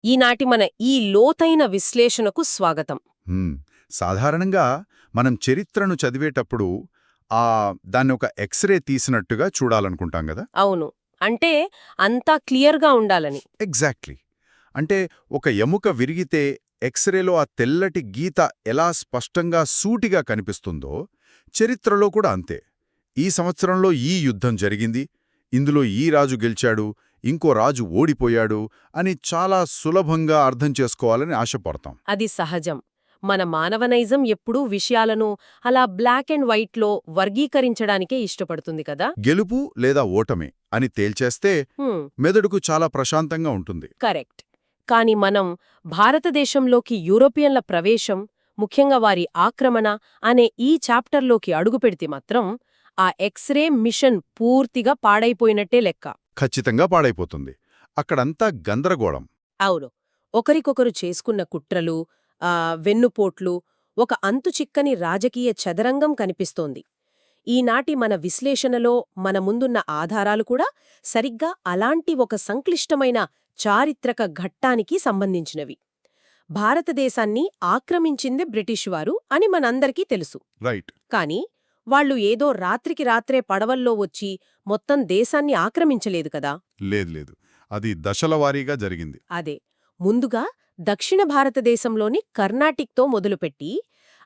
ఈనాటి మన ఈ లోతైన విశ్లేషణకు స్వాగతం. హ్మ్. సాధారణంగా మనం చరిత్రను చదివేటప్పుడు దాన్ని ఒక ఎక్స్‌రే తీసినట్టుగా చూడాలనుకుంటాం గదా! అవును. అంటే అంతా క్లియర్‌గా ఉండాలని. ఎగ్జాక్ట్‌లీ. అంటే ఒక ఎముక విరిగితే ఎక్స్‌రేలో ఆ తెల్లటి గీత ఎలా స్పష్టంగా సూటిగా కనిపిస్తుందో, చరిత్రలో కూడా అంతే. ఈ సంవత్సరంలో ఈ యుద్ధం జరిగింది, ఇందులో ఈ రాజు గెలిచాడు, ఇంకో రాజు ఓడిపోయాడు అని చాలా సులభంగా అర్థం చేసుకోవాలని ఆశపడతాం. అది సహజం. మన మానవ నైజం ఎప్పుడూ విషయాలను అలా బ్లాక్ అండ్ వైట్‌లో వర్గీకరించడానికే ఇష్టపడుతుంది కదా. గెలుపు లేదా ఓటమి అని తేల్చేస్తే హ్మ్. మెదడుకు చాలా ప్రశాంతంగా ఉంటుంది. కరెక్ట్. కానీ మనం భారతదేశంలోకి యూరోపియన్ల ప్రవేశం, ముఖ్యంగా వారి ఆక్రమణ అనే ఈ చాప్టర్లోకి అడుగుపెడితే మాత్రం ఆ ఎక్స్‌రే మిషన్ పూర్తిగా పాడైపోయినట్టే లెక్క. ఖచ్చితంగా పాడైపోతుంది. అక్కడంతా గందరగోళం. అవును. ఒకరికొకరు చేసుకున్న కుట్రలు, వెన్నుపోట్లు, ఒక అంతుచిక్కని రాజకీయ చదరంగం కనిపిస్తోంది. ఈనాటి మన విశ్లేషణలో మన ముందున్న ఆధారాలు కూడా సరిగ్గా అలాంటి ఒక సంక్లిష్టమైన చారిత్రక ఘట్టానికి సంబంధించినవి. భారతదేశాన్ని ఆక్రమించింది బ్రిటిషువారు అని మనందరికీ తెలుసు. రైట్. కాని వాళ్ళు ఏదో రాత్రికి రాత్రే పడవల్లో వచ్చి మొత్తం దేశాన్ని ఆక్రమించలేదు కదా. లేదు లేదు. అది దశలవారీగా జరిగింది. అదే. ముందుగా దక్షిణ భారతదేశంలోని కర్ణాటిక్తో మొదలుపెట్టి,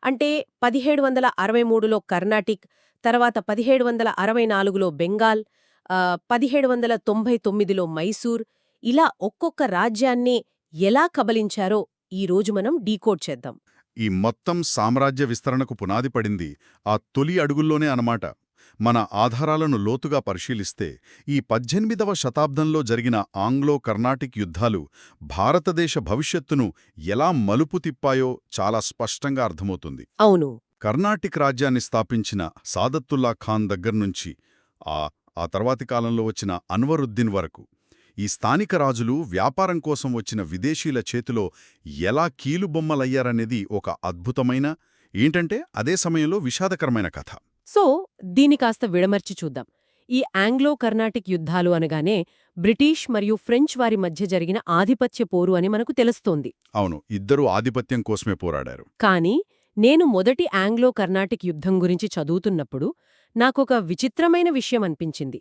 అంటే 1763లో కర్ణాటిక్, తర్వాత 1764లో బెంగాల్, 1799లో మైసూర్, ఇలా ఒక్కొక్క రాజ్యాన్ని ఎలా కబలించారో ఈరోజు మనం డీకోడ్ చేద్దాం. ఈ మొత్తం సామ్రాజ్య విస్తరణకు పునాది పడింది ఆ తొలి అడుగుల్లోనే అనమాట. మన ఆధారాలను లోతుగా పరిశీలిస్తే ఈ 18వ శతాబ్దంలో జరిగిన ఆంగ్లో కర్ణాటిక్ యుద్ధాలు భారతదేశ భవిష్యత్తును ఎలా మలుపు తిప్పాయో చాలా స్పష్టంగా అర్థమవుతుంది. అవును. కర్ణాటిక్ రాజ్యాన్ని స్థాపించిన సాదత్తుల్లా ఖాన్ దగ్గర్నుంచి ఆ ఆ తర్వాతి కాలంలో వచ్చిన అన్వరుద్దీన్ వరకు ఈ స్థానిక రాజులు వ్యాపారం కోసం వచ్చిన విదేశీల చేతిలో ఎలా కీలుబొమ్మలయ్యారనేది ఒక అద్భుతమైన, ఏంటంటే అదే సమయంలో విషాదకరమైన కథ. సో, దీని కాస్త విడమర్చి చూద్దాం. ఈ ఆంగ్లో కర్ణాటిక్ యుద్ధాలు అనగానే బ్రిటిష్ మరియు ఫ్రెంచ్ వారి మధ్య జరిగిన ఆధిపత్య పోరు అని మనకు తెలుస్తోంది. అవును, ఇద్దరూ ఆధిపత్యం కోసమే పోరాడారు. కానీ నేను మొదటి ఆంగ్లో కర్ణాటిక్ యుద్ధం గురించి చదువుతున్నప్పుడు నాకొక విచిత్రమైన విషయం అనిపించింది.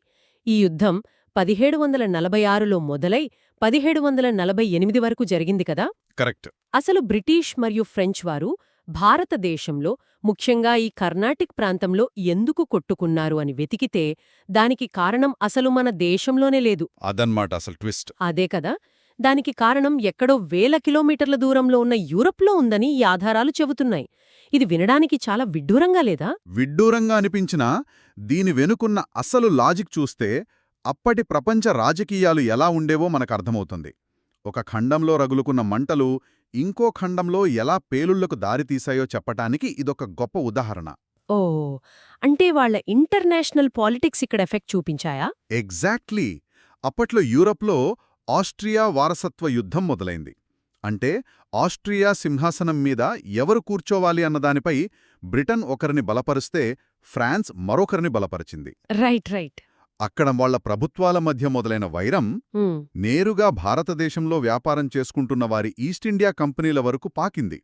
ఈ యుద్ధం 1746లో మొదలై 1748 వరకు జరిగింది కదా. కరెక్ట్. అసలు బ్రిటిష్ మరియు ఫ్రెంచ్ వారు భారతదేశంలో, ముఖ్యంగా ఈ కర్ణాటిక్ ప్రాంతంలో ఎందుకు కొట్టుకున్నారు అని వెతికితే దానికి కారణం అసలు మన దేశంలోనే లేదు. అదన్మాట అసలు ట్విస్ట్. అదే కదా. దానికి కారణం ఎక్కడో వేల కిలోమీటర్ల దూరంలో ఉన్న యూరప్లో ఉందని ఈ ఆధారాలు చెబుతున్నాయి. ఇది వినడానికి చాలా విడ్డూరంగా లేదా? విడ్డూరంగా అనిపించినా దీని వెనుకున్న అసలు లాజిక్ చూస్తే అప్పటి ప్రపంచ రాజకీయాలు ఎలా ఉండేవో మనకర్థమవుతుంది. ఒక ఖండంలో రగులుకున్న మంటలు ఇంకో ఖండంలో ఎలా పేలుళ్లకు దారితీశాయో చెప్పటానికి ఇదొక గొప్ప ఉదాహరణ. ఓ, అంటే వాళ్ళ ఇంటర్నేషనల్ పాలిటిక్స్ ఇక్కడ ఎఫెక్ట్ చూపించాయా? ఎగ్జాక్ట్లీ. అప్పట్లో యూరప్లో ఆస్ట్రియా వారసత్వ యుద్ధం మొదలైంది. అంటే ఆస్ట్రియా సింహాసనం మీద ఎవరు కూర్చోవాలి అన్నదానిపై బ్రిటన్ ఒకరిని బలపరుస్తే ఫ్రాన్స్ మరొకరిని బలపరిచింది. Right right. అక్కడ వాళ్ల ప్రభుత్వాల మధ్య మొదలైన వైరం నేరుగా భారతదేశంలో వ్యాపారం చేసుకుంటున్న వారి ఈస్టిండియా కంపెనీల వరకు పాకింది.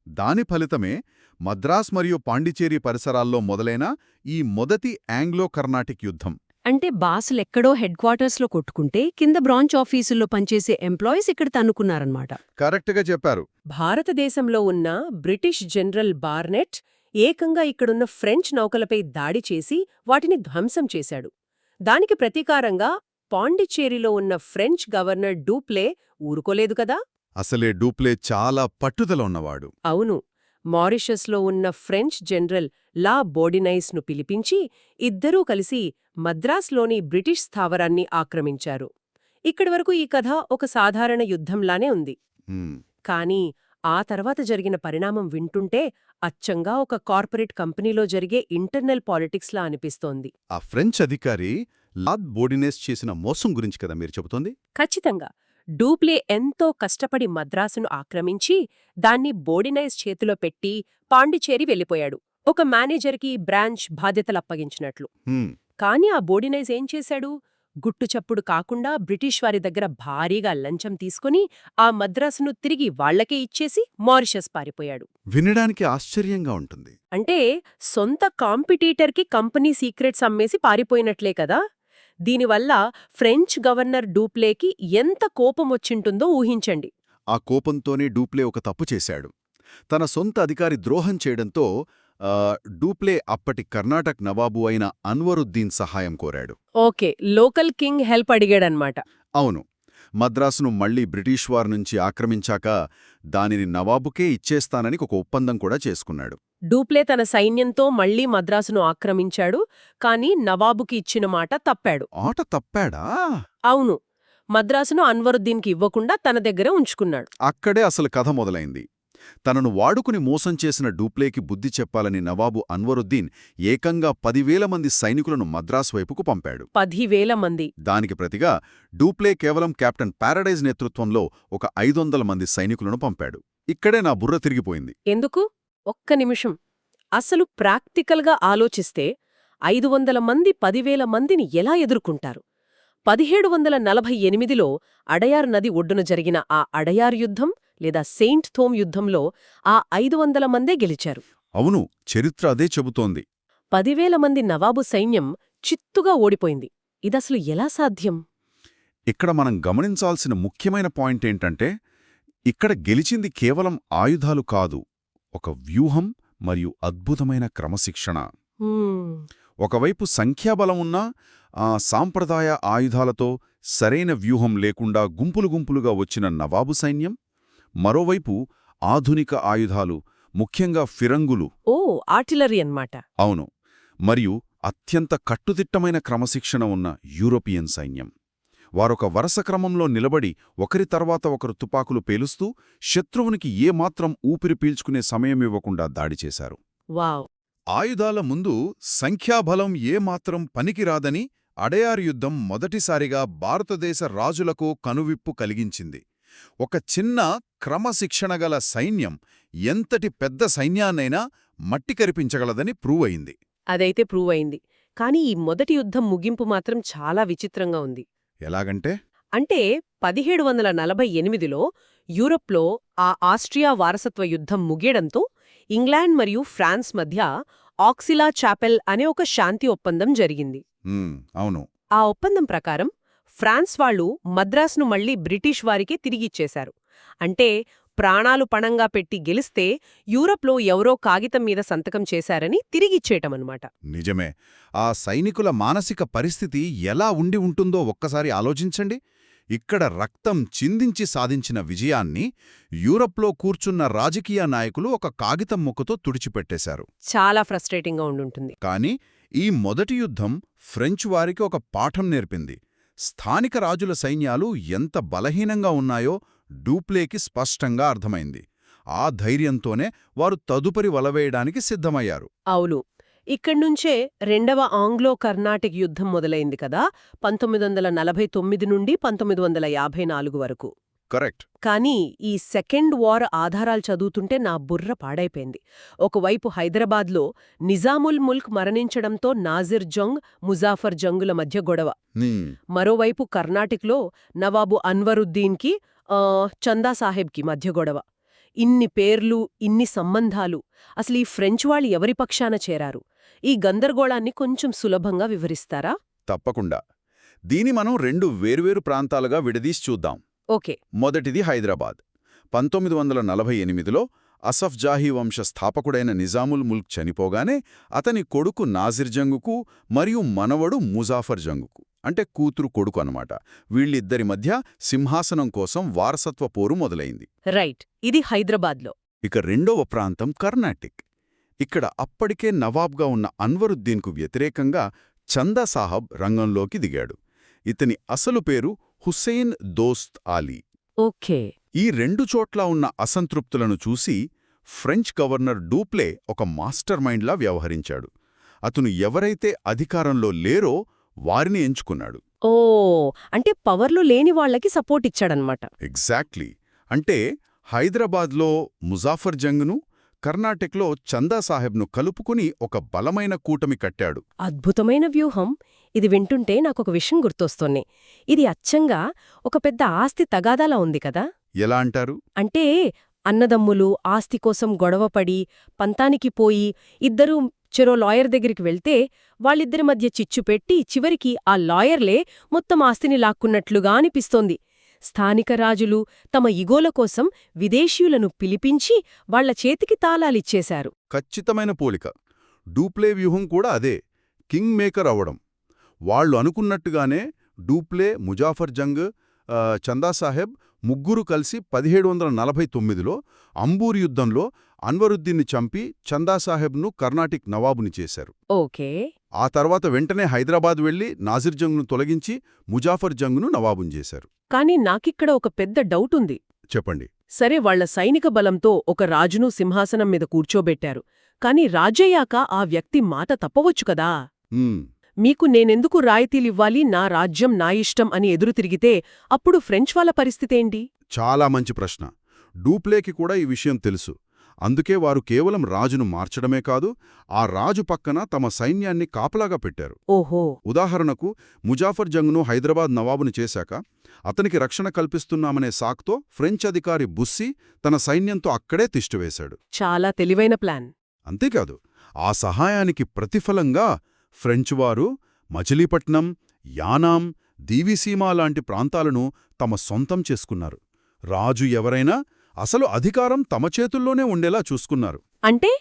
దాని ఫలితమే మద్రాస్ మరియు పాండిచేరి పరిసరాల్లో మొదలైన ఈ మొదటి ఆంగ్లో కర్ణాటిక్ యుద్ధం. అంటే బాసులెక్కడో హెడ్ క్వార్టర్స్లో కొట్టుకుంటే కింద బ్రాంచ్ ఆఫీసుల్లో పనిచేసే ఎంప్లాయీస్ ఇక్కడ తన్నుకున్నారన్నమాట. కరెక్ట్గా చెప్పారు. భారతదేశంలో ఉన్న బ్రిటిష్ జనరల్ బార్నెట్ ఏకంగా ఇక్కడున్న ఫ్రెంచ్ నౌకలపై దాడి చేసి వాటిని ధ్వంసం చేశాడు. దానికి ప్రతీకారంగా పాండిచ్చేరిలో ఉన్న ఫ్రెంచ్ గవర్నర్ డూప్లే ఊరుకోలేదు కదా. అసలే డూప్లే చాలా పట్టుదల ఉన్నవాడు. అవును. మారిషస్లో ఉన్న ఫ్రెంచ్ జనరల్ లా బోర్డినైస్ను పిలిపించి ఇద్దరూ కలిసి మద్రాస్లోని బ్రిటిష్ స్థావరాన్ని ఆక్రమించారు. ఇక్కడివరకు ఈ కథ ఒక సాధారణ యుద్ధంలానే ఉంది. కానీ ఆ తర్వాత జరిగిన పరిణామం వింటుంటే అచ్చంగా ఒక కార్పొరేట్ కంపెనీలో జరిగే ఇంటర్నల్ పాలిటిక్స్లా అనిపిస్తోంది. ఆ ఫ్రెంచ్ అధికారి లాద్ బోర్డినేస్ చేసిన మోసం గురించి కదా మీరు చెబుతోంది? ఖచ్చితంగా. డూప్లే ఎంతో కష్టపడి మద్రాసును ఆక్రమించి దాన్ని బోర్డినైజ్ చేతిలో పెట్టి పాండిచేరి వెళ్ళిపోయాడు, ఒక మేనేజర్కి బ్రాంచ్ బాధ్యతలప్పగించినట్లు. కానీ ఆ బోర్డినైజ్ ఏం చేశాడు? గుట్టుచప్పుడు కాకుండా బ్రిటిష్ వారి దగ్గర భారీగా లంచం తీసుకుని ఆ మద్రాసును తిరిగి వాళ్లకే ఇచ్చేసి మారిషస్ పారిపోయాడు. వినడానికి ఆశ్చర్యంగా ఉంటుంది. అంటే సొంత కాంపిటీటర్కి కంపెనీ సీక్రెట్స్ అమ్మేసి పారిపోయినట్లే కదా. దీనివల్ల ఫ్రెంచ్ గవర్నర్ డూప్లేకి ఎంత కోపమొచ్చింటుందో ఊహించండి. ఆ కోపంతోనే డూప్లే ఒక తప్పు చేశాడు. తన సొంత అధికారి ద్రోహం చేయడంతో డూప్లే అప్పటి కర్ణాటక నవాబు అయిన అన్వరుద్దీన్ సహాయం కోరాడు. ఓకే, లోకల్ కింగ్ హెల్ప్ అడిగాడన్మాట. అవును. మద్రాసును మళ్లీ బ్రిటిష్ వారి నుంచి ఆక్రమించాక దానిని నవాబుకే ఇచ్చేస్తానని ఒక ఒప్పందం కూడా చేసుకున్నాడు. డూప్లే తన సైన్యంతో మళ్లీ మద్రాసును ఆక్రమించాడు, కాని నవాబుకి ఇచ్చిన మాట తప్పాడు. ఆట తప్పాడా? అవును, మద్రాసును అన్వరుద్దీన్కి ఇవ్వకుండా తన దగ్గర ఉంచుకున్నాడు. అక్కడే అసలు కథ మొదలైంది. తనను వాడుకుని మోసం చేసిన డూప్లేకి బుద్ధి చెప్పాలని నవాబు అన్వరుద్దీన్ ఏకంగా 10,000 మంది సైనికులను మద్రాసు వైపుకు పంపాడు. 10,000 మంది. దానికి ప్రతిగా డూప్లే కేవలం కెప్టెన్ పారడైజ్ నేతృత్వంలో ఒక 500 మంది సైనికులను పంపాడు. ఇక్కడే నా బుర్ర తిరిగిపోయింది. ఎందుకు? ఒక్క నిమిషం. అసలు ప్రాక్టికల్గా ఆలోచిస్తే 500 మంది 10,000 మందిని ఎలా ఎదుర్కొంటారు? 1748లో అడయార్ నది ఒడ్డున జరిగిన ఆ అడయార్ యుద్ధం లేదా సెయింట్ థోమ్ యుద్ధంలో ఆ 500 మందే గెలిచారు. అవును, చరిత్ర అదే చెబుతోంది. 10,000 మంది నవాబు సైన్యం చిత్తుగా ఓడిపోయింది. ఇదసలు ఎలా సాధ్యం? ఇక్కడ మనం గమనించాల్సిన ముఖ్యమైన పాయింట్ ఏంటంటే, ఇక్కడ గెలిచింది కేవలం ఆయుధాలు కాదు, ఒక వ్యూహం మరియు అద్భుతమైన క్రమశిక్షణ. ఒకవైపు సంఖ్యాబలం ఉన్నా సాంప్రదాయ ఆయుధాలతో సరైన వ్యూహం లేకుండా గుంపులు గుంపులుగా వచ్చిన నవాబు సైన్యం, మరోవైపు ఆధునిక ఆయుధాలు, ముఖ్యంగా ఫిరంగులు, ఆర్టిలరీ అన్నమాట. అవును, మరియు అత్యంత కట్టుదిట్టమైన క్రమశిక్షణ ఉన్న యూరోపియన్ సైన్యం. వారొక వరుస క్రమంలో నిలబడి ఒకరి తర్వాత ఒకరు తుపాకులు పేలుస్తూ శత్రువునికి ఏమాత్రం ఊపిరి పీల్చుకునే సమయమివ్వకుండా దాడి చేశారు. వావ్! ఆయుధాల ముందు సంఖ్యాబలం ఏమాత్రం పనికిరాదని అడయార్ యుద్ధం మొదటిసారిగా భారతదేశ రాజులకు కనువిప్పు కలిగించింది. ఒక చిన్న క్రమశిక్షణగల సైన్యం ఎంతటి పెద్ద సైన్యాన్నైనా మట్టి కరిపించగలదని ప్రూవ్ అయింది. అదైతే ప్రూవ్ అయింది. కానీ ఈ మొదటి యుద్ధం ముగింపు మాత్రం చాలా విచిత్రంగా ఉంది. ఎలాగంటే, అంటే 1748లో యూరప్లో ఆ ఆస్ట్రియా వారసత్వ యుద్ధం ముగియడంతో ఇంగ్లాండ్ మరియు ఫ్రాన్స్ మధ్య ఆక్సిలా చాపెల్ అనే ఒక శాంతి ఒప్పందం జరిగింది. అవును. ఆ ఒప్పందం ప్రకారం ఫ్రాన్స్ వాళ్లు మద్రాసును మళ్లీ బ్రిటిష్ వారికే తిరిగిచ్చేశారు. అంటే ప్రాణాలు పణంగా పెట్టి గెలిస్తే యూరప్లో ఎవరో కాగితం మీద సంతకం చేశారని తిరిగిచ్చేయటమన్నమాట. నిజమే. ఆ సైనికుల మానసిక పరిస్థితి ఎలా ఉండి ఉంటుందో ఒక్కసారి ఆలోచించండి. ఇక్కడ రక్తం చిందించి సాధించిన విజయాన్ని యూరప్లో కూర్చున్న రాజకీయ నాయకులు ఒక కాగితం ముక్కతో తుడిచిపెట్టేశారు. చాలా ఫ్రస్ట్రేటింగ్గా ఉండుంటుంది. కాని ఈ మొదటి యుద్ధం ఫ్రెంచ్ వారికి ఒక పాఠం నేర్పింది. స్థానిక రాజుల సైన్యాలు ఎంత బలహీనంగా ఉన్నాయో డూప్లేకి స్పష్టంగా అర్థమైంది. ఆ ధైర్యంతోనే వారు తదుపరి వలవేయడానికి సిద్ధమయ్యారు. అవును, ఇక్కడ్నుంచే రెండవ ఆంగ్లో కర్ణాటిక్ యుద్ధం మొదలైంది కదా, 1949 నుండి 1954 వరకు. కరెక్ట్. కానీ ఈ సెకండ్ వార్ ఆధారాలు చదువుతుంటే నా బుర్ర పాడైపోయింది. ఒకవైపు హైదరాబాద్లో నిజాముల్ ముల్క్ మరణించడంతో నాజిర్ జంగ్, ముజాఫర్ జంగుల మధ్య గొడవ. మరోవైపు కర్ణాటిక్లో నవాబు అన్వరుద్దీన్కి చందా సాహెబ్కి మధ్య గొడవ. ఇన్ని పేర్లు, ఇన్ని సంబంధాలు. అసలు ఈ ఫ్రెంచ్ వాళ్ళు ఎవరి పక్షాన చేరారు? ఈ గందరగోళాన్ని కొంచెం సులభంగా వివరిస్తారా? తప్పకుండా. దీని మనం 2 వేర్వేరు ప్రాంతాలుగా విడదీసి చూద్దాం. ఓకే. మొదటిది హైదరాబాద్. 1948లో అసఫ్ జాహీ వంశ స్థాపకుడైన నిజాముల్ ముల్క్ చనిపోగానే అతని కొడుకు నాజిర్ జంగుకు మరియు మనవడు ముజాఫర్ జంగుకు, అంటే కూతురు కొడుకు అన్నమాట, వీళ్ళిద్దరి మధ్య సింహాసనం కోసం వారసత్వ పోరు మొదలైంది. రైట్, ఇది హైదరాబాద్లో. ఇక రెండవ ప్రాంతం కర్ణాటిక్. ఇక్కడ అప్పటికే నవాబ్గా ఉన్న అన్వరుద్దీన్కు వ్యతిరేకంగా చందా సాహబ్ రంగంలోకి దిగాడు. ఇతని అసలు పేరు హుస్సేన్ దోస్త్ ఆలీ. ఓకే. ఈ 2 చోట్ల ఉన్న అసంతృప్తులను చూసి ఫ్రెంచ్ గవర్నర్ డూప్లే ఒక మాస్టర్ మైండ్లా వ్యవహరించాడు. అతను ఎవరైతే అధికారంలో లేరో వారిని ఎంచుకున్నాడు. అంటే పవర్లో లేని వాళ్లకి సపోర్ట్ ఇచ్చాడనమాట. ఎగ్జాక్ట్లీ. అంటే హైదరాబాద్లో ముజాఫర్ జంగ్ను, కర్ణాటకలో చందా సాహెబ్ను కలుపుకుని ఒక బలమైన కూటమి కట్టాడు. అద్భుతమైన వ్యూహం. ఇది వింటుంటే నాకొక విషయం గుర్తొస్తోంది. ఇది అచ్చంగా ఒక పెద్ద ఆస్తి తగాదాలా ఉంది కదా. ఎలా అంటారు? అంటే అన్నదమ్ములు ఆస్తి కోసం గొడవపడి పంతానికి పోయి ఇద్దరూ చెరో లాయర్ దగ్గరికి వెళ్తే వాళ్ళిద్దరి మధ్య చిచ్చు పెట్టి చివరికి ఆ లాయర్లే మొత్తం ఆస్తిని లాక్కున్నట్లుగా అనిపిస్తోంది. స్థానిక రాజులు తమ ఇగోల కోసం విదేశీయులను పిలిపించి వాళ్ల చేతికి తాళాలిచ్చేశారు. ఖచ్చితమైన పోలిక. డూప్లే వ్యూహం కూడా అదే, కింగ్ మేకర్ అవడం. వాళ్లు అనుకున్నట్టుగానే డూప్లే, ముజాఫర్ జంగ్, చందాసాహెబ్ ముగ్గురు కలిసి 1749లో అంబూర్ యుద్ధంలో అన్వరుద్దీన్ని చంపి చందాసాహెబ్ను కర్ణాటిక్ నవాబుని చేశారు. ఓకే. ఆ తర్వాత వెంటనే హైదరాబాద్ వెళ్లి నాసిర్ జంగ్ను తొలగించి ముజాఫర్ జంగ్ను నవాబుని చేశారు. కాని నాకిక్కడ ఒక పెద్ద డౌటుంది. చెప్పండి. సరే, వాళ్ల సైనిక బలంతో ఒక రాజును సింహాసనం మీద కూర్చోబెట్టారు. కాని రాజయ్యాక ఆ వ్యక్తి మాట తప్పవచ్చు కదా. మీకు నేనెందుకు రాయితీలివ్వాలి, నా రాజ్యం నా ఇష్టం అని ఎదురు తిరిగితే అప్పుడు ఫ్రెంచ్ వాళ్ళ పరిస్థితేంటి? చాలా మంచి ప్రశ్న. డూప్లేకి కూడా ఈ విషయం తెలుసు. అందుకే వారు కేవలం రాజును మార్చడమే కాదు, ఆ రాజు పక్కన తమ సైన్యాన్ని కాపలాగా పెట్టారు. ఓహో. ఉదాహరణకు ముజాఫర్ జంగ్ను హైదరాబాద్ నవాబుని చేశాక అతనికి రక్షణ కల్పిస్తున్నామనే సాక్తో ఫ్రెంచ్ అధికారి బుస్సీ తన సైన్యంతో అక్కడే తిష్టివేశాడు. చాలా తెలివైన ప్లాన్. అంతేకాదు, ఆ సహాయానికి ప్రతిఫలంగా ఫ్రెంచ్వారు మచిలీపట్నం, యానాం, దీవిసీమా లాంటి ప్రాంతాలను తమ సొంతం చేసుకున్నారు. రాజు ఎవరైనా అసలు అధికారం తమ చేతుల్లోనే ఉండేలా చూసుకున్నారు. అంటే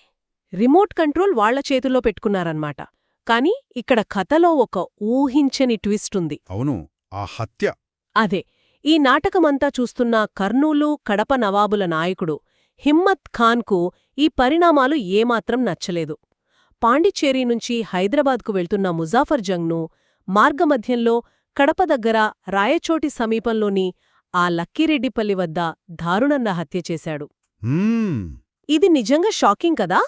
రిమోట్ కంట్రోల్ వాళ్ల చేతుల్లో పెట్టుకున్నారన్నమాట. కాని ఇక్కడ కథలో ఒక ఊహించని ట్విస్ట్ ఉంది. అవును, ఆ హత్య. అదే, ఈ నాటకమంతా చూస్తున్న కర్నూలు, కడప నవాబుల నాయకుడు హిమ్మత్ ఖాన్కు ఈ పరిణామాలు ఏమాత్రం నచ్చలేదు. పాండిచ్చేరి నుంచి హైదరాబాద్కు వెళ్తున్న ముజాఫర్ జంగ్ను మార్గమధ్యంలో కడప దగ్గర రాయచోటి సమీపంలోని ఆ లక్కిరెడ్డిపల్లి వద్ద దారుణంగా హత్య చేశాడు. ఇది నిజంగా షాకింగ్ కదా.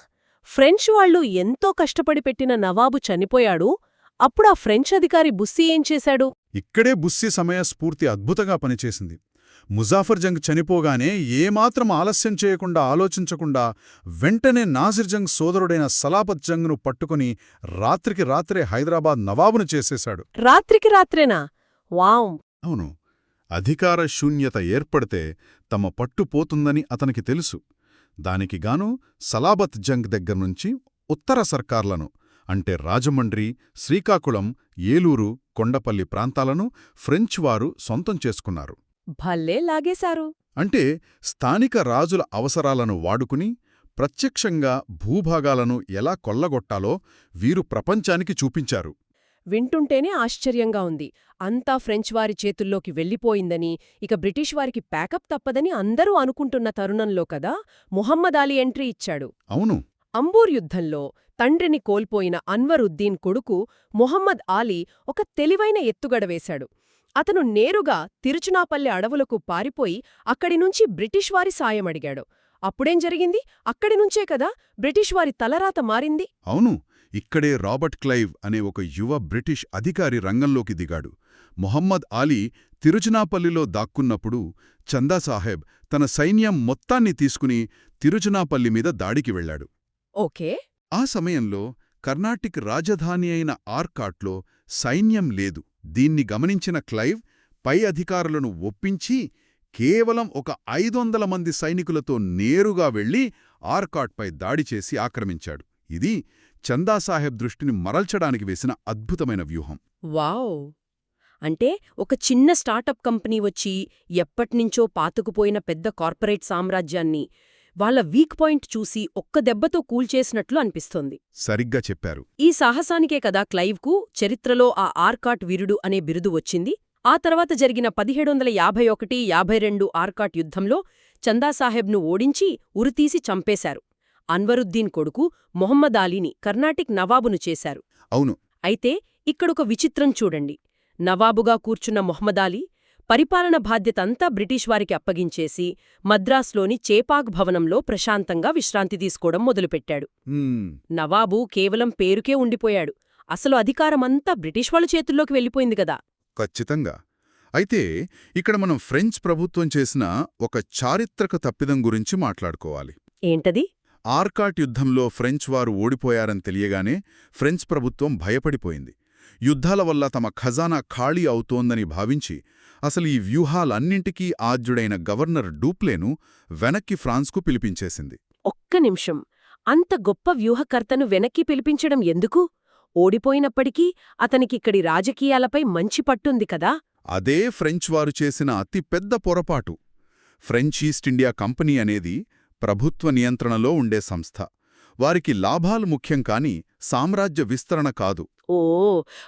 ఫ్రెంచ్ వాళ్లు ఎంతో కష్టపడి పెట్టిన నవాబు చనిపోయాడు. అప్పుడా ఫ్రెంచ్ అధికారి బుస్సీ ఏం చేశాడు? ఇక్కడే బుస్సీ సమయస్ఫూర్తి అద్భుతంగా పనిచేసింది. ముజాఫర్ జంగ్ చనిపోగానే ఏమాత్రం ఆలస్యం చేయకుండా, ఆలోచించకుండా వెంటనే నాసిర్ జంగ్ సోదరుడైన సలాపత్ జంగ్ను పట్టుకుని రాత్రికి రాత్రే హైదరాబాద్ నవాబును చేసేశాడు. రాత్రికి రాత్రేనా? వావ్. అవును. అధికార శూన్యత ఏర్పడితే తమ పట్టుపోతుందని అతనికి తెలుసు. దానికిగాను సలాబత్ జంగ్ దగ్గర్నుంచి ఉత్తర సర్కార్లను, అంటే రాజమండ్రి, శ్రీకాకుళం, ఏలూరు, కొండపల్లి ప్రాంతాలను ఫ్రెంచ్ వారు సొంతం చేసుకున్నారు. భల్లే లాగేశారు. అంటే స్థానిక రాజుల అవసరాలను వాడుకుని ప్రత్యక్షంగా భూభాగాలను ఎలా కొల్లగొట్టాలో వీరు ప్రపంచానికి చూపించారు. వింటుంటేనే ఆశ్చర్యంగా ఉంది. అంతా ఫ్రెంచ్ వారి చేతుల్లోకి వెళ్ళిపోయిందని, ఇక బ్రిటిష్ వారికి ప్యాకప్ తప్పదని అందరూ అనుకుంటున్న తరుణంలో కదా ముహమ్మద్ అలీ ఎంట్రీ ఇచ్చాడు. అవును. అంబూర్ యుద్ధంలో తండ్రిని కోల్పోయిన అన్వరుద్దీన్ కొడుకు మొహమ్మద్ ఆలీ ఒక తెలివైన ఎత్తుగడ వేశాడు. అతను నేరుగా తిరుచునాపల్లి అడవులకు పారిపోయి అక్కడినుంచి బ్రిటిష్ వారి సాయమడిగాడు. అప్పుడేం జరిగింది? అక్కడినుంచే కదా బ్రిటిష్ వారి తలరాత మారింది. అవును. ఇక్కడే రాబర్ట్ క్లైవ్ అనే ఒక యువ బ్రిటిష్ అధికారి రంగంలోకి దిగాడు. మొహమ్మద్ ఆలీ తిరుచునాపల్లిలో దాక్కున్నప్పుడు చందాసాహెబ్ తన సైన్యం మొత్తాన్ని తీసుకుని తిరుచునాపల్లి మీద దాడికి వెళ్లాడు. ఓకే. ఆ సమయంలో కర్ణాటిక్ రాజధాని అయిన ఆర్కాట్లో సైన్యం లేదు. దీన్ని గమనించిన క్లైవ్ పై అధికారులను ఒప్పించి కేవలం ఒక 500 మంది సైనికులతో నేరుగా వెళ్లి ఆర్కాట్పై దాడి చేసి ఆక్రమించాడు. ఇది చందాసాహెబ్ దృష్టిని మరల్చడానికి వేసిన అద్భుతమైన వ్యూహం. వావ్. అంటే ఒక చిన్న స్టార్టప్ కంపెనీ వచ్చి ఎప్పట్నించో పాతుకుపోయిన పెద్ద కార్పొరేట్ సామ్రాజ్యాన్ని వాళ్ళ వీక్ పాయింట్ చూసి ఒక్క దెబ్బతో కూల్చేసినట్లు అనిపిస్తోంది. సరిగ్గా చెప్పారు. ఈ సాహసానికే కదా క్లైవ్కు చరిత్రలో ఆ ఆర్కాట్ వీరుడు అనే బిరుదు వచ్చింది. ఆ తర్వాత జరిగిన 1751-52 ఆర్కాట్ యుద్ధంలో చందాసాహెబ్ను ఓడించి ఉరితీసి చంపేశారు. అన్వరుద్దీన్ కొడుకు మొహమ్మద్ అలీని కర్ణాటిక్ నవాబును చేశారు. అవును. అయితే ఇక్కడొక విచిత్రం చూడండి. నవాబుగా కూర్చున్న మొహమ్మద్ అలీ పరిపాలన బాధ్యతంతా బ్రిటిష్ వారికి అప్పగించేసి మద్రాస్లోని చేపాక్ భవనంలో ప్రశాంతంగా విశ్రాంతి తీసుకోవడం మొదలుపెట్టాడు. నవాబు కేవలం పేరుకే ఉండిపోయాడు. అసలు అధికారమంతా బ్రిటిష్ వాళ్ళ చేతుల్లోకి వెళ్ళిపోయింది కదా. ఖచ్చితంగా. అయితే ఇక్కడ మనం ఫ్రెంచ్ ప్రభుత్వం చేసిన ఒక చారిత్రక తప్పిదం గురించి మాట్లాడుకోవాలి. ఏంటది? ఆర్కాట్ యుద్ధంలో ఫ్రెంచ్ వారు ఓడిపోయారని తెలియగానే ఫ్రెంచ్ ప్రభుత్వం భయపడిపోయింది. యుద్ధాల వల్ల తమ ఖజానా ఖాళీ అవుతోందని భావించి అసలు ఈ వ్యూహాలన్నింటికీ ఆద్యుడైన గవర్నర్ డూప్లేను వెనక్కి ఫ్రాన్స్కు పిలిపించేసింది. ఒక్క నిమిషం, అంత గొప్ప వ్యూహకర్తను వెనక్కి పిలిపించడం ఎందుకు? ఓడిపోయినప్పటికీ అతనికిక్కడి రాజకీయాలపై మంచి పట్టుంది కదా. అదే ఫ్రెంచ్ వారు చేసిన అతి పెద్ద పొరపాటు. ఫ్రెంచ్ ఈస్ట్ ఇండియా కంపెనీ అనేది ప్రభుత్వ నియంత్రణలో ఉండే సంస్థ. వారికి లాభాలు ముఖ్యం కాని సామ్రాజ్య విస్తరణ కాదు. ఓ,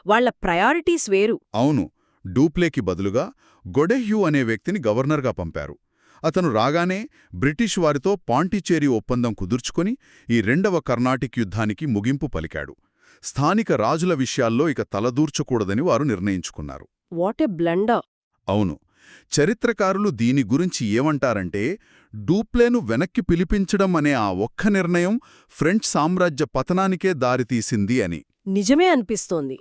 వాళ్ల ప్రయారిటీస్ వేరు. అవును. డూప్లేకి బదులుగా గొడెహ్యూ అనే వ్యక్తిని గవర్నర్గా పంపారు. అతను రాగానే బ్రిటిష్ వారితో పాండిచ్చేరి ఒప్పందం కుదుర్చుకుని ఈ రెండవ కర్ణాటిక్ యుద్ధానికి ముగింపు పలికాడు. స్థానిక రాజుల విషయాల్లో ఇక తలదూర్చకూడదని వారు నిర్ణయించుకున్నారు. What a blunder! అవును. చరిత్రకారులు దీని గురించి ఏమంటారంటే, డూప్లేను వెనక్కి పిలిపించడం అనే ఆ ఒక్క నిర్ణయం ఫ్రెంచ్ సామ్రాజ్య పతనానికే దారితీసింది అని. నిజమే అనిపిస్తోంది.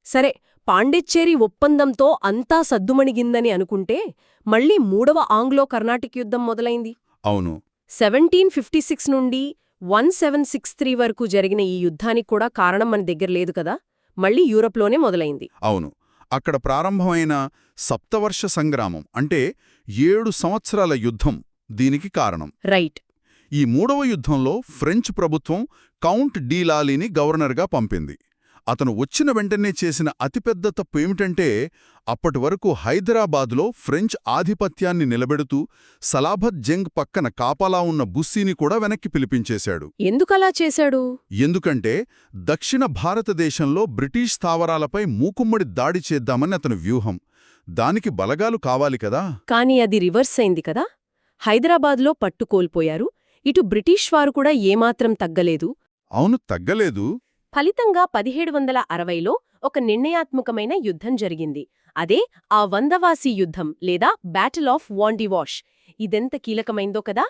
సరే, పాండిచ్చేరి ఒప్పందంతో అంతా సద్దుమణిగిందని అనుకుంటే మళ్ళీ మూడవ ఆంగ్లో కర్ణాటిక్ యుద్ధం మొదలైంది. అవును. 1756 నుండి 1763 వరకు జరిగిన ఈ యుద్ధానికి కూడా కారణం మన దగ్గర లేదు కదా, మళ్ళీ యూరప్లోనే మొదలైంది. అవును. అక్కడ ప్రారంభమైన సప్తవర్ష సంగ్రామం అంటే 7 సంవత్సరాల యుద్ధం దీనికి కారణం. రైట్. ఈ మూడవ యుద్ధంలో ఫ్రెంచ్ ప్రభుత్వం కౌంట్ డీ లాలీని గవర్నర్గా పంపింది. అతను వచ్చిన వెంటనే చేసిన అతిపెద్ద తప్పు ఏమిటంటే, అప్పటి వరకు హైదరాబాదులో ఫ్రెంచ్ ఆధిపత్యాన్ని నిలబెడుతూ సలాబత్ జంగ్ పక్కన కాపలా ఉన్న బుస్సీని కూడా వెనక్కి పిలిపించేశాడు. ఎందుకలా చేశాడు? ఎందుకంటే దక్షిణ భారతదేశంలో బ్రిటిష్ స్థావరాలపై మూకుమ్మడి దాడి చేద్దామని అతని వ్యూహం. దానికి బలగాలు కావాలి కదా. కాని అది రివర్స్ అయింది కదా. హైదరాబాద్లో పట్టు కోల్పోయారు. ఇటు బ్రిటిష్ వారు కూడా ఏమాత్రం తగ్గలేదు. అవును, తగ్గలేదు. ఫలితంగా 1760లో ఒక నిర్ణయాత్మకమైన యుద్ధం జరిగింది. అదే ఆ వందవాసి యుద్ధం లేదా బ్యాటిల్ ఆఫ్ వాండివాష్. ఇదెంత కీలకమైందో కదా.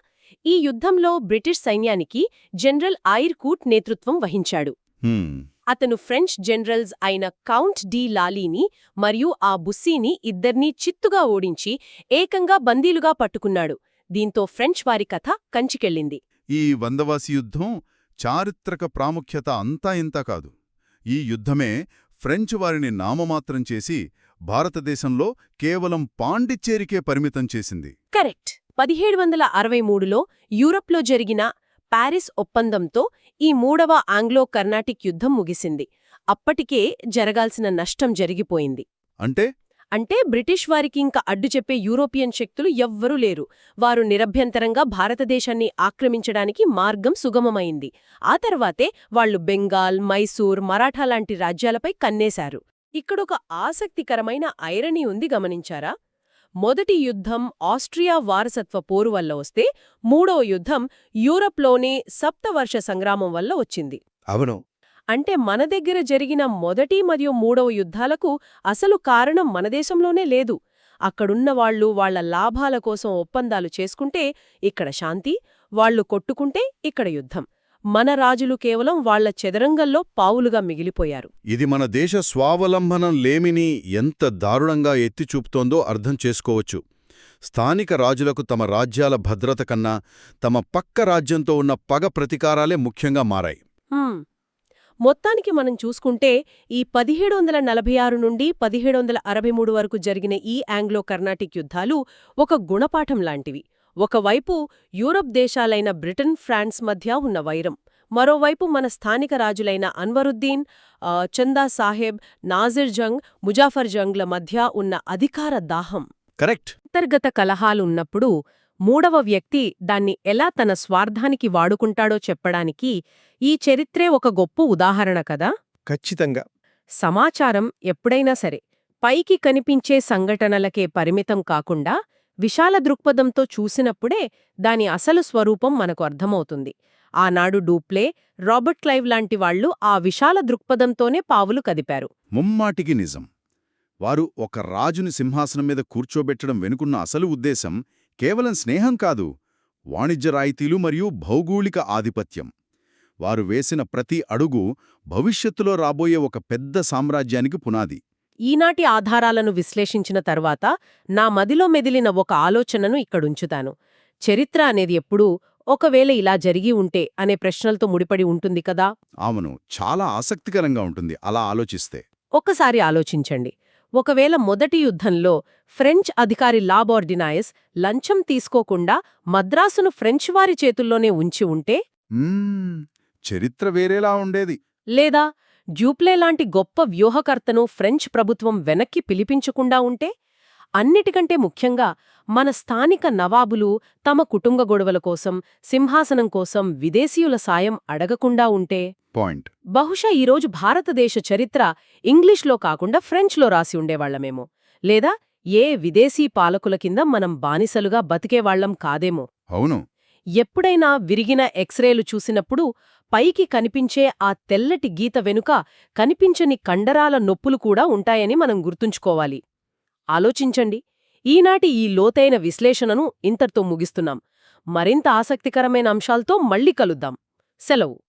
ఈ యుద్ధంలో బ్రిటిష్ సైన్యానికి జనరల్ ఐర్ కూట్ నేతృత్వం వహించాడు. అతను ఫ్రెంచ్ జనరల్స్ అయిన కౌంట్ డీ లాలీని మరియు ఆ బుస్సీని ఇద్దర్నీ చిత్తుగా ఓడించి ఏకంగా బందీలుగా పట్టుకున్నాడు. దీంతో ఫ్రెంచ్ వారి కథ కంచికెళ్ళింది. ఈ వందవాసి యుద్ధం చారిత్రక ప్రాముఖ్యత అంతా ఇంతా కాదు. ఈ యుద్ధమే ఫ్రెంచ్ వారిని నామమాత్రం చేసి భారతదేశంలో కేవలం పాండిచ్చేరికే పరిమితం చేసింది. కరెక్ట్. 1763లో యూరప్లో జరిగిన పారిస్ ఒప్పందంతో ఈ మూడవ ఆంగ్లో కర్ణాటిక్ యుద్ధం ముగిసింది. అప్పటికే జరగాల్సిన నష్టం జరిగిపోయింది. అంటే బ్రిటిష్ వారికి ఇంకా అడ్డు చెప్పే యూరోపియన్ శక్తులు ఎవ్వరూ లేరు. వారు నిరభ్యంతరంగా భారతదేశాన్ని ఆక్రమించడానికి మార్గం సుగమమైంది. ఆ తర్వాతే వాళ్లు బెంగాల్, మైసూర్, మరాఠా లాంటి రాజ్యాలపై కన్నేశారు. ఇక్కడొక ఆసక్తికరమైన ఐరనీ ఉంది, గమనించారా? మొదటి యుద్ధం ఆస్ట్రియా వారసత్వ పోరు వల్ల వస్తే, మూడవ యుద్ధం యూరప్లోనే సప్తవర్ష సంగ్రామం వల్ల వచ్చింది. అవును. అంటే మన దగ్గర జరిగిన మొదటి మరియు మూడవ యుద్ధాలకు అసలు కారణం మన దేశంలోనే లేదు. అక్కడున్నవాళ్లు వాళ్ల లాభాల కోసం ఒప్పందాలు చేసుకుంటే ఇక్కడ శాంతి, వాళ్లు కొట్టుకుంటే ఇక్కడ యుద్ధం. మన రాజులు కేవలం వాళ్ల చదరంగంలో పావులుగా మిగిలిపోయారు. ఇది మన దేశ స్వావలంబనం లేమిని ఎంత దారుణంగా ఎత్తిచూపుతోందో అర్థం చేసుకోవచ్చు. స్థానిక రాజులకు తమ రాజ్యాల భద్రత కన్నా తమ పక్క రాజ్యంతో ఉన్న పగ ప్రతీకారాలే ముఖ్యంగా మారాయి. మొత్తానికి మనం చూసుకుంటే ఈ 1746 నుండి 1763 వరకు జరిగిన ఈ ఆంగ్లో కర్ణాటిక్ యుద్ధాలు ఒక గుణపాఠం లాంటివి. ఒకవైపు యూరప్ దేశాలైన బ్రిటన్, ఫ్రాన్స్ మధ్య ఉన్న వైరం, మరోవైపు మన స్థానిక రాజులైన అన్వరుద్దీన్, చందా సాహెబ్, నాజిర్ జంగ్, ముజాఫర్ జంగ్ల మధ్య ఉన్న అధికార దాహం. కరెక్ట్. అంతర్గత కలహాలున్నప్పుడు మూడవ వ్యక్తి దాన్ని ఎలా తన స్వార్థానికి వాడుకుంటాడో చెప్పడానికి ఈ చరిత్రే ఒక గొప్ప ఉదాహరణ కదా. ఖచ్చితంగా. సమాచారం ఎప్పుడైనా సరే పైకి కనిపించే సంఘటనలకే పరిమితం కాకుండా విశాల దృక్పథంతో చూసినప్పుడే దాని అసలు స్వరూపం మనకు అర్థమవుతుంది. ఆనాడు డూప్లే, రాబర్ట్ క్లైవ్ లాంటి వాళ్లు ఆ విశాల దృక్పథంతోనే పావులు కదిపారు. ముమ్మాటికి నిజం. వారు ఒక రాజుని సింహాసనం మీద కూర్చోబెట్టడం వెనుకున్న అసలు ఉద్దేశం కేవలం స్నేహం కాదు, వాణిజ్య రాయితీలు మరియు భౌగోళిక ఆధిపత్యం. వారు వేసిన ప్రతి అడుగు భవిష్యత్తులో రాబోయే ఒక పెద్ద సామ్రాజ్యానికి పునాది. ఈనాటి ఆధారాలను విశ్లేషించిన తర్వాత నా మదిలో మెదిలిన ఒక ఆలోచనను ఇక్కడుంచుతాను. చరిత్ర అనేది ఎప్పుడూ ఒకవేళ ఇలా జరిగి ఉంటే అనే ప్రశ్నలతో ముడిపడి ఉంటుంది కదా. అవును, చాలా ఆసక్తికరంగా ఉంటుంది అలా ఆలోచిస్తే. ఒక్కసారి ఆలోచించండి. ఒకవేళ మొదటి యుద్ధంలో ఫ్రెంచ్ అధికారి లా బోర్డినాయస్ లంచం తీసుకోకుండా మద్రాసును ఫ్రెంచ్ వారి చేతుల్లోనే ఉంచి ఉంటే, చరిత్ర వేరేలా ఉండేది. లేదా డ్యూప్లే లాంటి గొప్ప వ్యూహకర్తను ఫ్రెంచ్ ప్రభుత్వం వెనక్కి పిలిపించకుండా ఉంటే, అన్నిటికంటే ముఖ్యంగా మన స్థానిక నవాబులు తమ కుటుంబ గొడవల కోసం, సింహాసనం కోసం విదేశీయుల సాయం అడగకుండా ఉంటే, పాయింట్. బహుశా ఈరోజు భారతదేశ చరిత్ర ఇంగ్లీష్లో కాకుండా ఫ్రెంచ్లో రాసి ఉండేవాళ్లమేమో, లేదా ఏ విదేశీ పాలకుల కింద మనం బానిసలుగా బతికేవాళ్లం కాదేమో. అవును. ఎప్పుడైనా విరిగిన ఎక్స్రేలు చూసినప్పుడు పైకి కనిపించే ఆ తెల్లటి గీత వెనుక కనిపించని కండరాల నొప్పులు కూడా ఉంటాయని మనం గుర్తుంచుకోవాలి. ఆలోచించండి. ఈనాటి ఈ లోతైన విశ్లేషణను ఇంతటితో ముగిస్తున్నాం. మరింత ఆసక్తికరమైన అంశాలతో మళ్ళీ కలుద్దాం. సెలవు.